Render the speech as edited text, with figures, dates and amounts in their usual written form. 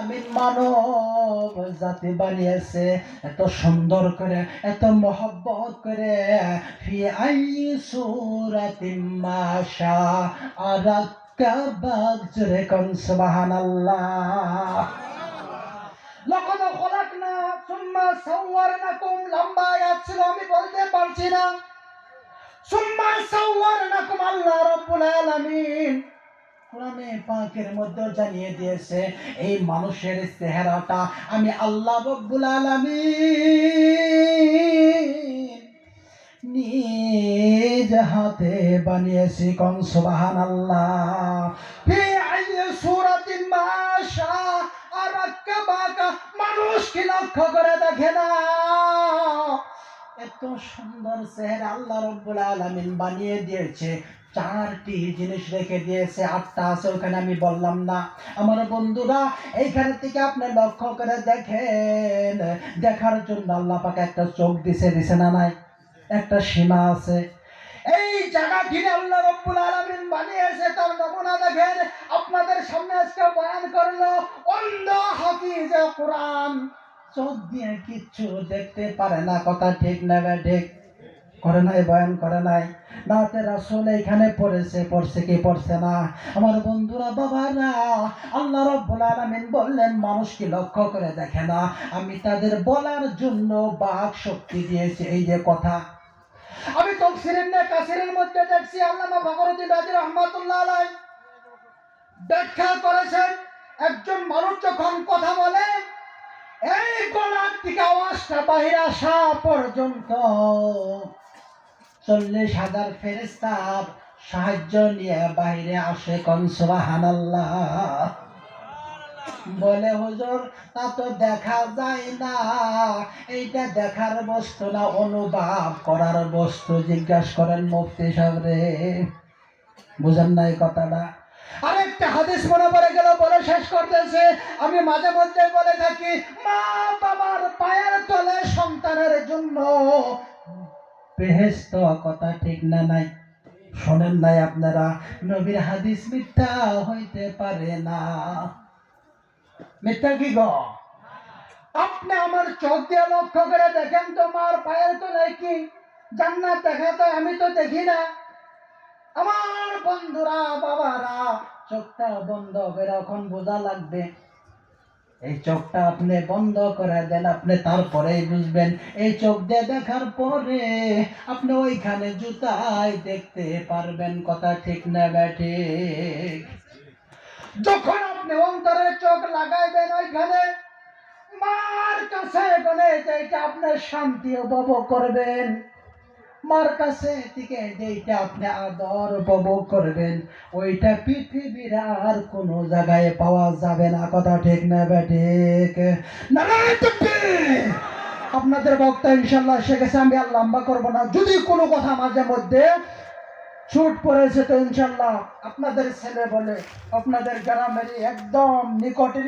আলামিন মানব জাতি বানিয়েছে এত সুন্দর করে, এত মহব্বত করে। ফি আইয়ি সূরাতিন মা শাআ রাক্কাবাক, জোরে কোন সুবহানাল্লাহ। লাকাদ খলাকনা সুম্মা সাওয়ারনাকুম, লম্বা আয়াত ছিল আমি বলতে পারছি না। সুম্মা সাওয়ারনাকুম, আল্লাহ রাব্বুল আলামিন কোরআনে পাকের মধ্যে জানিয়ে দিয়েছে এই মানুষের চেহারাটা আমি আল্লাহ রাব্বুল আলামিন নিজ হাতে বানিয়েছি। কোন সুবহানাল্লাহ। ফি আইয়ি সূরাতিন মা শাআ রাক্কাবাকা, মানুষ কি লক্ষ্য করে দেখে না? এত সুন্দর চেহারা আল্লাহ রাব্বুল আলামিন বানিয়ে দিয়েছে। চারটি জিনিস রেখে দিয়েছে, আটটা আছে ওখানে আমি বললাম না। আমার বন্ধুরা এইখানে থেকে আপনি লক্ষ্য করে দেখেন, দেখার জন্য আল্লাহ পাক একটা চোখ দিছে না নাই? একটা সীমা আছে। এই জায়গাটি আল্লাহ রাব্বুল আলামিন বানিয়েছে, তার নমুনা দেখেন। আপনাদের সামনে আজকে বয়ান করলো অন্ধ হাফিজে কোরআন, চোখ দিয়ে কিচ্ছু দেখতে পারে না, কথা ঠিক না ঠিক? করে নাই, বয়ান করে নাই। নাতে রাসূল এখানে পড়ছে কি পড়ছে না? আমার বন্ধুরা বাবারা, আল্লাহ রাব্বুল আলামিন বললেন মানুষ কি লক্ষ্য করে দেখে না? আমি তাদের বলার জন্য বাক শক্তি দিয়েছি। এই যে কথা আমি তাফসীর ইবনে কাসিরের মধ্যে দেখছি, আল্লামা ফখরুদ্দীন রাজি রাহমাতুল্লাহ আলাইহি ব্যাখ্যা করেছেন, একজন মানুষ যখন কথা বলে এই গলার থেকে আওয়াজটা বাহির আসা পর্যন্ত 40,000 ফেরেশতা সাহায্য নিয়ে বাইরে আসে। কোন সুবহানাল্লাহ। বলে হুজুর তা তো দেখা যায় না, এইটা দেখার বস্তু না, অনুভব করার বস্তু। জিজ্ঞাসা করেন মুফতি সাহেব রে, বুঝেন না এই কথাটা? আরেকটা হাদিস মনে পড়ে গেল, বলে শেষ করতেছে। আমি মাঝে মধ্যে বলে থাকি মা বাবার পায়ের তলে সন্তানের জন্য বেহেশত, কথা ঠিক না নাই? শোনেন নাই আপনারা? নবীর হাদিস মিথ্যা হইতে পারে না। মিথ্যা কি গো? আপনি আমার চোখ দিয়ে লক্ষ্য করে দেখেন তোমার পায়ের তলায় কি জান্নাত দেখা যায়? আমি তো দেখি না। আমার বন্ধুরা বাবারা, চোখটা বন্ধ করে এখন বোঝা লাগবে। এই চোখটা আপনি বন্ধ করে দেন, আপনি তারপরেই বুঝবেন। এই চোখ দিয়ে দেখার পরে আপনি ওইখানে জুতায় দেখতে পারবেন, কথা ঠিক না ঠিক? যখন আপনি অন্তরে চোখ লাগাইবেন ওইখানে মার কাছে গেলে যেটা আপনার শান্তি উপভোগ করবেন, মার কাছে থেকে যেটা আপনি আদর উপভোগ করবেন, ওইটা পৃথিবীর আর কোনো জায়গায় পাওয়া যাবে না, কথা ঠিক না ঠিক? আপনাদের বক্তা ইনশাল্লাহ এসে গেছে, আমি আর লম্বা করবো না। যদি কোনো কথা মাঝে মধ্যে ছুট পড়েছে তো ইনশাল্লাহ আপনাদের ছেলে বলে আপনাদের গ্রামের একদম নিকটেরই